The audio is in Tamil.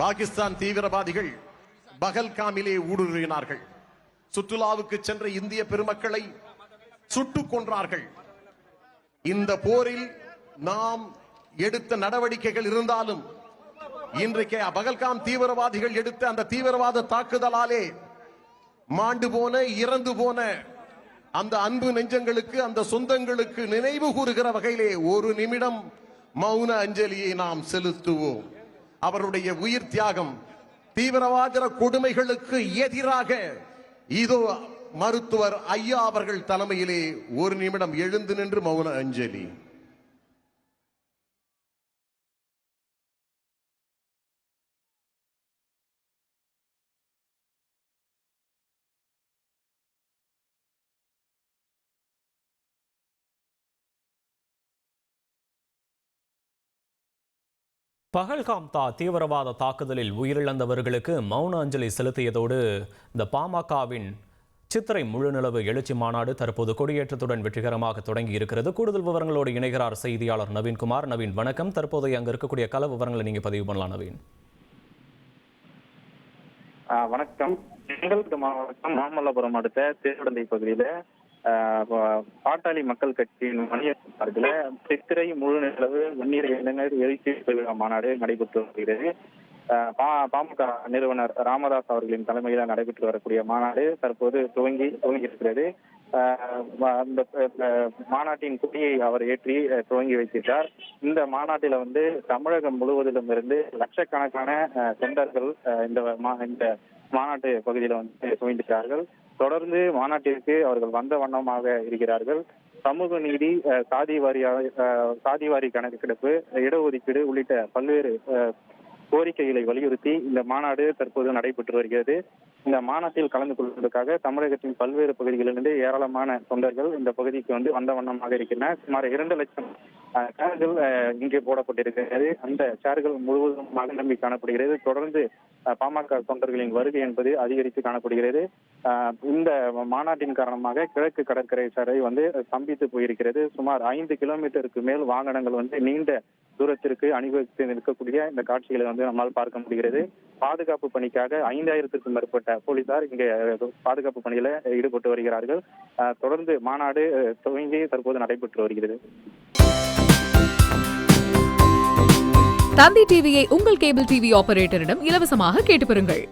பாகிஸ்தான் தீவிரவாதிகள் பகல்காமிலே ஊடுருவினார்கள். சுற்றுலாவுக்கு சென்ற இந்திய பெருமக்களை சுட்டுக் கொன்றார்கள். இந்த போரில் நாம் எடுத்த நடவடிக்கைகள் இருந்தாலும் இன்றைக்கு பகல்காம் தீவிரவாதிகள் எடுத்த அந்த தீவிரவாத தாக்குதலாலே மாண்டு போன இறந்து போன அந்த அன்பு நெஞ்சங்களுக்கு, அந்த சொந்தங்களுக்கு நினைவு கூறுகிற வகையிலே ஒரு நிமிடம் மௌன அஞ்சலியை நாம் செலுத்துவோம். அவருடைய உயிர் தியாகம், தீவிரவாத கொடுமைகளுக்கு எதிராக இதோ மருத்துவர் ஐயா அவர்கள் தலைமையிலே ஒரு நிமிடம் எழுந்து நின்று மௌன அஞ்சலி. பகல்காம் தீவிரவாத தாக்குதலில் உயிரிழந்தவர்களுக்கு மௌன அஞ்சலி செலுத்தியதோடு இந்த பாமகவின் சித்திரை முழுநிலவு எழுச்சி மாநாடு தற்போது கொடியேற்றத்துடன் வெற்றிகரமாக தொடங்கி இருக்கிறது. கூடுதல் விவரங்களோடு இணைகிறார் செய்தியாளர் நவீன்குமார். நவீன் வணக்கம். தற்போது அங்க இருக்கக்கூடிய கள விவரங்களை நீங்க பதிவு பண்ணலாம். நவீன் வணக்கம். செங்கல்பட்டு மாவட்டம் மாமல்லபுரம் அடுத்த தேர்தலை பகுதியில பாட்டாளி மக்கள் கட்சியின் மணியத்தில் சித்திரை முழு நிலவு வெந்நீர் இளைஞர் எழுச்சி பெருவிழா மாநாடு நடைபெற்று வருகிறது. பாமக நிறுவனர் ராமதாஸ் அவர்களின் தலைமையில் நடைபெற்று வரக்கூடிய மாநாடு தற்போது துவங்கி இருக்கிறது. இந்த மாநாட்டின் கொடியை அவர் ஏற்றி துவங்கி வைத்திருக்கிறார். இந்த மாநாட்டில தமிழகம் முழுவதிலும் இருந்து லட்சக்கணக்கான தொண்டர்கள் இந்த மாநாட்டு பகுதியில துவங்கியிருக்கிறார்கள். தொடர்ந்து மாநாட்டிற்கு அவர்கள் வந்த வண்ணமாக இருக்கிறார்கள். சமூக நீதி, சாதி வாரி கணக்கெடுப்பு, இடஒதுக்கீடு உள்ளிட்ட பல்வேறு கோரிக்கைகளை வலியுறுத்தி இந்த மாநாடு தற்போது நடைபெற்று வருகிறது. இந்த மாநாட்டில் கலந்து கொள்வதற்காக தமிழகத்தின் பல்வேறு பகுதிகளிலிருந்து ஏராளமான தொண்டர்கள் இந்த பகுதிக்கு வந்த வண்ணமாக இருக்கின்றன. சுமார் 2 லட்சம் சேர்கள் இங்கே போடப்பட்டிருக்கிறது. அந்த சேர்கள் முழுவதுமாக நிரம்பி காணப்படுகிறது. தொடர்ந்து பாமக தொண்டர்களின் வருகை என்பது அதிகரித்து காணப்படுகிறது. இந்த மாநாட்டின் காரணமாக கிழக்கு கடற்கரை சாலை ஸ்தம்பித்து போயிருக்கிறது. சுமார் 5 கிலோமீட்டருக்கு மேல் வாகனங்கள் நீண்ட தூரத்திற்கு அணிவகுத்து நிற்கக்கூடிய இந்த காட்சிகளை நம்மால் பார்க்க முடிகிறது. பாதுகாப்பு பணிக்காக 5000க்கும் மேற்பட்ட போலீசார் இங்கே பாதுகாப்பு பணியில ஈடுபட்டு வருகிறார்கள். தொடர்ந்து மாநாடு துவங்கி தற்போது நடைபெற்று வருகிறது. தந்தி டிவியை உங்கள் கேபிள் டிவி ஆபரேட்டரிடம் இலவசமாக கேட்டு பெறுங்கள்.